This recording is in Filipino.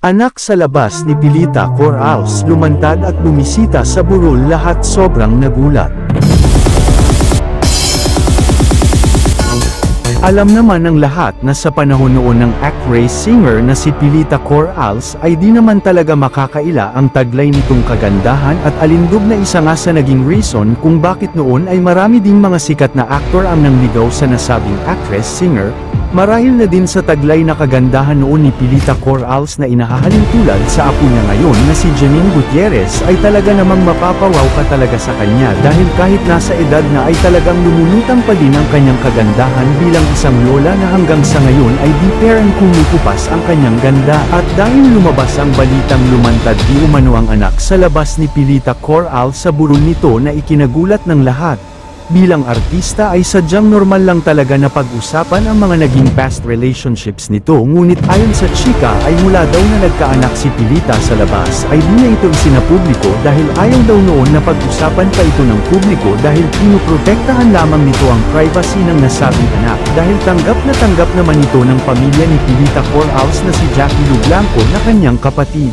Anak sa labas ni Pilita Corrales lumantad at bumisita sa burol, lahat sobrang nagulat. Alam naman ng lahat na sa panahon noon ng actress-singer na si Pilita Corrales ay di naman talaga makakaila ang taglay nitong kagandahan, at alindog na isa nga sa naging reason kung bakit noon ay marami ding mga sikat na aktor ang nangligaw sa nasabing actress-singer. Marahil na din sa taglay na kagandahan noon ni Pilita Corrales na inahahalin tulad sa apo niya ngayon na si Janine Gutierrez, ay talaga namang mapapawaw ka talaga sa kanya, dahil kahit nasa edad na ay talagang lumulutang pa din ang kanyang kagandahan bilang isang lola na hanggang sa ngayon ay di parang kumukupas ang kanyang ganda. At dahil lumabas ang balitang lumantad di umano ang anak sa labas ni Pilita Corrales sa burol nito na ikinagulat ng lahat. Bilang artista ay sadyang normal lang talaga na pag-usapan ang mga naging past relationships nito, ngunit ayon sa chika ay mula daw na nagkaanak si Pilita sa labas ay di na ito isinapubliko dahil ayaw daw noon na pag-usapan pa ito ng publiko, dahil pinuprotektahan lamang nito ang privacy ng nasabing anak, dahil tanggap naman ito ng pamilya ni Pilita Corrales na si Jackie Lu Blanco na kanyang kapatid.